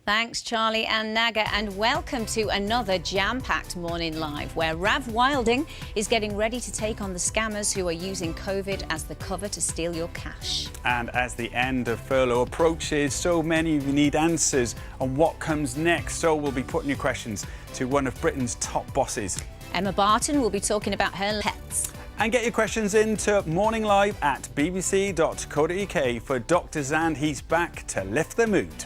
Thanks, Charlie and Naga, and welcome to another jam-packed Morning Live, where Rav Wilding is getting ready to take on the scammers who are using COVID as the cover to steal your cash. And as the end of furlough approaches, so many of you need answers on what comes next. So we'll be putting your questions to one of Britain's top bosses. Emma Barton will be talking about her pets. And get your questions into Morning Live at bbc.co.uk for Dr. Zand. He's back to lift the mood.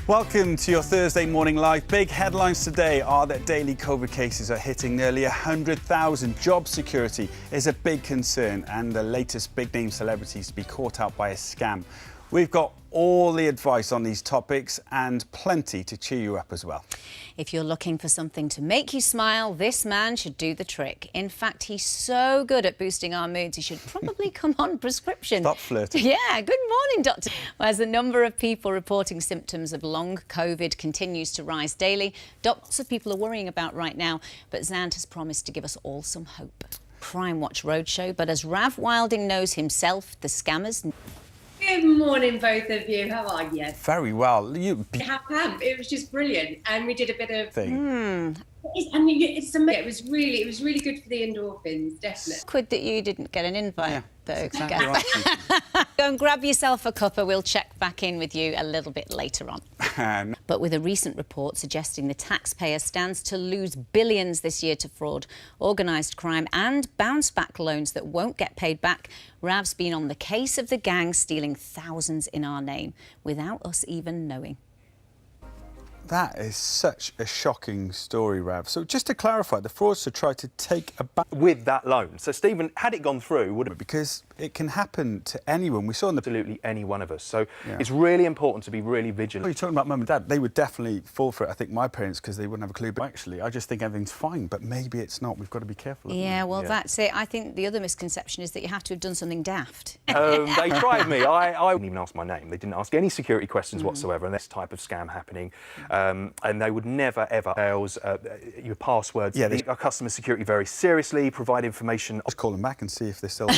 Welcome to your Thursday Morning Live. Big headlines today are that daily COVID cases are hitting nearly 100,000. Job security is a big concern, and the latest big-name celebrities to be caught out by a scam. We've got all the advice on these topics and plenty to cheer you up as well. If you're looking for something to make you smile, this man should do the trick. In fact, he's so good at boosting our moods, he should probably come on prescription. Stop flirting. Yeah, good morning, Doctor. As the number of people reporting symptoms of long COVID continues to rise daily, lots of people are worrying about right now, but Zand has promised to give us all some hope. Crime Watch Roadshow, but as Rav Wilding knows himself, the scammers... Good morning, both of you. How are you? Very well. How come? It was just brilliant, and we did a bit of thing. It's amazing. It was really good for the endorphins, definitely. Quid that you didn't get an invite, though. Exactly right. Go and grab yourself a cuppa. We'll check back in with you a little bit later on. But with a recent report suggesting the taxpayer stands to lose billions this year to fraud, organised crime and bounce-back loans that won't get paid back, Rav's been on the case of the gang stealing thousands in our name without us even knowing. That is such a shocking story, Rav. So just to clarify, the fraudster tried to take a with that loan. So Stephen, had it gone through, would have... Because it can happen to anyone. We saw in the... Absolutely any one of us. So it's really important to be really vigilant. Well, you're talking about mum and dad. They would definitely fall for it. I think my parents, because they wouldn't have a clue. But actually, I just think everything's fine. But maybe it's not. We've got to be careful. Yeah, well, that's it. I think the other misconception is that you have to have done something daft. They tried me. I didn't even ask my name. They didn't ask any security questions whatsoever. And this type of scam happening. And they would never, ever fails your passwords. Yeah, our customer security very seriously, provide information. Just call them back and see if they're still...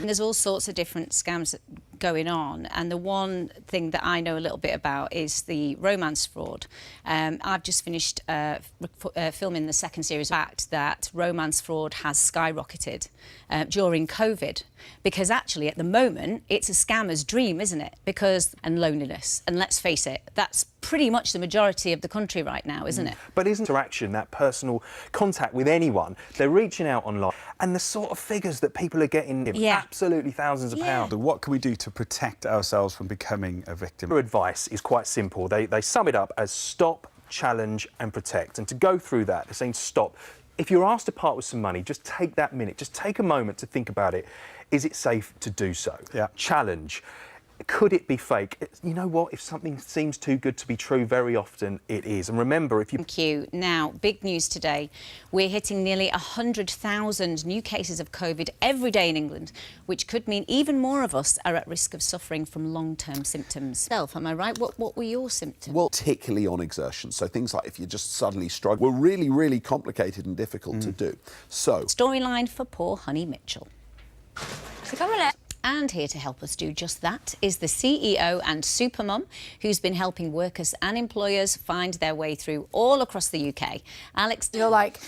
There's all sorts of different scams going on, and the one thing that I know a little bit about is the romance fraud. I've just finished filming the second series. The fact that romance fraud has skyrocketed during COVID, because actually at the moment it's a scammer's dream, isn't it? And loneliness, and let's face it, that's pretty much the majority of the country right now, isn't it? But isn't interaction, that personal contact with anyone, they're reaching out online, and the sort of figures that people are getting, absolutely thousands of pounds. What can we do to protect ourselves from becoming a victim? Their advice is quite simple. They sum it up as stop, challenge and protect. And to go through that, they're saying stop. If you're asked to part with some money, just take that minute, just take a moment to think about it. Is it safe to do so? Yeah. Challenge. Could it be fake? You know what? If something seems too good to be true, very often it is. And remember, if you... Thank you. Now, big news today. We're hitting nearly 100,000 new cases of COVID every day in England, which could mean even more of us are at risk of suffering from long-term symptoms. Am I right? What were your symptoms? Well, particularly on exertion. So things like if you just suddenly struggle were really, really complicated and difficult to do. So... Storyline for poor Honey Mitchell. And here to help us do just that is the CEO and supermum who's been helping workers and employers find their way through all across the UK. Alex... You're like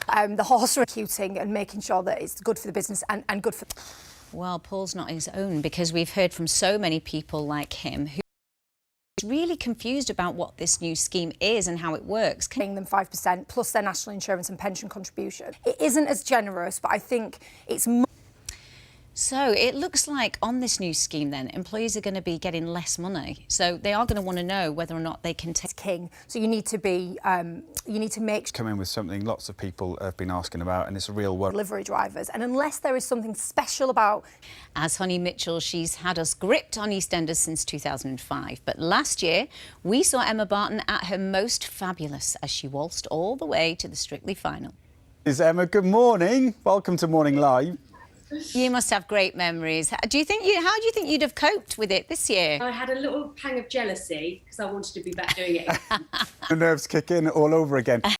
the horse recruiting and making sure that it's good for the business and good for... Well, Paul's not his own, because we've heard from so many people like him who are really confused about what this new scheme is and how it works. Paying them 5% plus their national insurance and pension contribution. It isn't as generous, but I think it's... So it looks like on this new scheme then, employees are going to be getting less money. So they are going to want to know whether or not they can take... King. So you need to be, you need to make... Come in with something lots of people have been asking about, and it's a real world. Delivery drivers. And unless there is something special about... As Honey Mitchell, she's had us gripped on EastEnders since 2005. But last year, we saw Emma Barton at her most fabulous as she waltzed all the way to the Strictly final. Emma, good morning. Welcome to Morning Live. You must have great memories. How do you think you'd have coped with it this year? I had a little pang of jealousy because I wanted to be back doing it. The nerves kick in all over again.